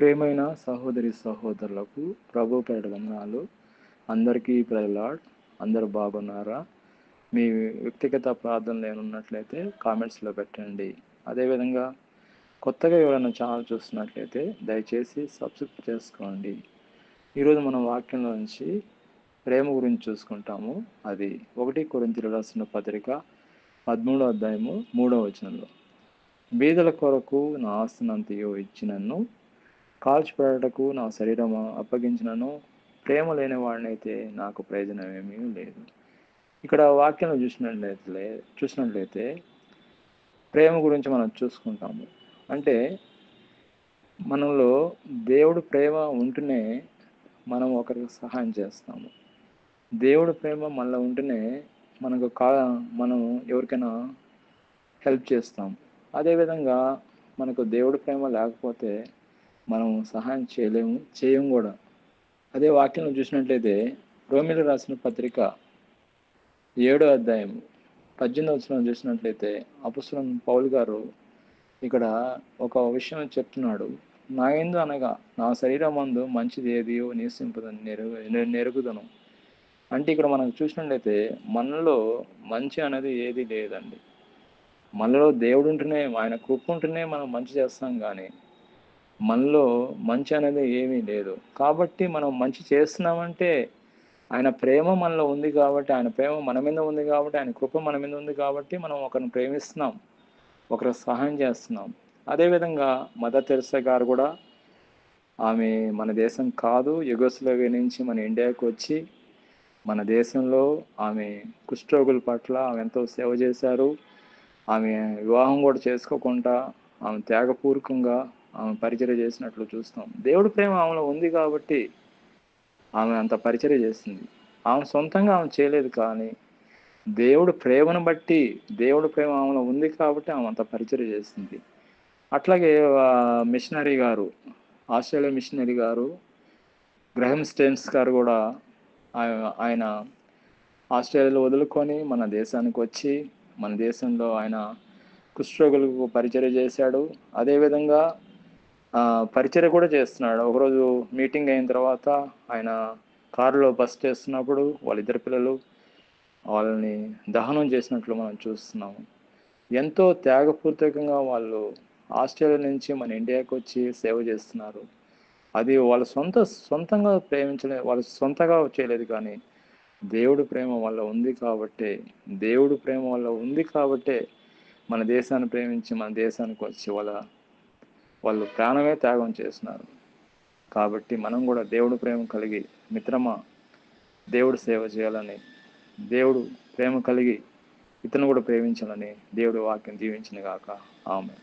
ప్రియమైన సహోదరి సహోదరులకు ప్రభు పేరిట వందనాలు. అందరికీ ప్రైజ్ లార్డ్. అందరూ బాగున్నారా? మీ వ్యక్తిగత ప్రార్థనలు ఏమైనా ఉన్నట్లయితే కామెంట్స్లో పెట్టండి. అదేవిధంగా కొత్తగా ఎవరైనా ఛానల్ చూస్తున్నట్లయితే దయచేసి సబ్స్క్రైబ్ చేసుకోండి. ఈరోజు మనం వాక్యంలో నుంచి ప్రేమ గురించి చూసుకుంటాము. అది 1 కొరింథీయులకు రాసిన పత్రిక 13వ అధ్యాయము 3వ వచనంలో, బీదల కొరకు నా ఆస్తినంతయు ఇచ్చినను, కాల్చిపడటకు నా శరీరం అప్పగించినను, ప్రేమ లేని వాడినైతే నాకు ప్రయోజనం ఏమీ లేదు. ఇక్కడ వాక్యంలో చూసినట్లయితే ప్రేమ గురించి మనం చూసుకుంటాము. అంటే మనలో దేవుడు ప్రేమ ఉంటేనే మనం ఒకరికి సహాయం చేస్తాము. దేవుడు ప్రేమ మనలో ఉంటేనే మనం ఎవరికైనా హెల్ప్ చేస్తాం. అదేవిధంగా మనకు దేవుడి ప్రేమ లేకపోతే మనం సహాయం చేయం కూడా. అదే వాక్యంలో చూసినట్లయితే రోమీయులకు రాసిన పత్రిక 7వ అధ్యాయం 18వ వచనం చూసినట్లయితే అపొస్తలుడైన పౌలు గారు ఇక్కడ ఒక విషయం చెప్తున్నాడు. నా యందు అనగా నా శరీరమందు మంచిది ఏదియో నివసింపదని నెరుగుదను. అంటే ఇక్కడ మనం చూసినట్లయితే మనలో మంచి అనేది ఏది లేదండి. మనలో దేవుడు ఉంటేనే, ఆయన కృప ఉంటేనే మనం మంచి చేస్తాం, కానీ మనలో మంచి అనేది ఏమీ లేదు. కాబట్టి మనం మంచి చేస్తున్నామంటే ఆయన ప్రేమ మనలో ఉంది కాబట్టి, ఆయన ప్రేమ మన మీద ఉంది కాబట్టి, ఆయన కృప మన మీద ఉంది కాబట్టి మనం ఒకరిని ప్రేమిస్తున్నాం, ఒకరికి సహాయం చేస్తున్నాం. అదేవిధంగా మదర్ తెరెసా గారు కూడా, ఆమె మన దేశం కాదు, యుగోస్లావియా నుంచి మన ఇండియాకు వచ్చి మన దేశంలో ఆమె కుష్ఠరోగుల పట్ల ఆమె ఎంతో సేవ చేశారు. ఆమె వివాహం కూడా చేసుకోకుండా ఆమె త్యాగపూర్వకంగా ఆమె పరిచర్య చేసినట్లు చూస్తాం. దేవుడి ప్రేమ ఆమెలో ఉంది కాబట్టి ఆమె అంత పరిచర్య చేసింది. ఆమె సొంతంగా ఆమె చేయలేదు, కానీ దేవుడు ప్రేమను బట్టి, దేవుడి ప్రేమ ఆమెలో ఉంది కాబట్టి ఆమె అంత పరిచర్య చేసింది. అట్లాగే మిషనరీ గారు, ఆస్ట్రేలియా మిషనరీ గారు గ్రహం స్టెయిన్స్ గారు కూడా ఆయన ఆస్ట్రేలియాలో వదులుకొని మన దేశానికి వచ్చి మన దేశంలో ఆయన కుష్ఠరోగులకు పరిచర్య చేశాడు. అదేవిధంగా పరిచర్య కూడా చేస్తున్నాడు. ఒకరోజు మీటింగ్ అయిన తర్వాత ఆయన కారులో బస్ చేస్తున్నప్పుడు వాళ్ళిద్దరు పిల్లలు వాళ్ళని దహనం చేసినట్లు మనం చూస్తున్నాము. ఎంతో త్యాగపూర్వకంగా వాళ్ళు ఆస్ట్రేలియా నుంచి మన ఇండియాకి వచ్చి సేవ చేస్తున్నారు. అది వాళ్ళ సొంతంగా వాళ్ళు సొంతగా చేయలేదు, కానీ దేవుడి ప్రేమ వల్ల ఉంది కాబట్టే మన దేశాన్ని ప్రేమించి మన దేశానికి వచ్చి వాళ్ళు ప్రాణమే త్యాగం చేస్తున్నారు. కాబట్టి మనం కూడా దేవుడి ప్రేమ కలిగి, మిత్రమా, దేవుడు సేవ చేయాలని, దేవుడు ప్రేమ కలిగి ఇతను కూడా ప్రేమించాలని దేవుడి వాక్యం దీవించిన గాక. ఆమేన్.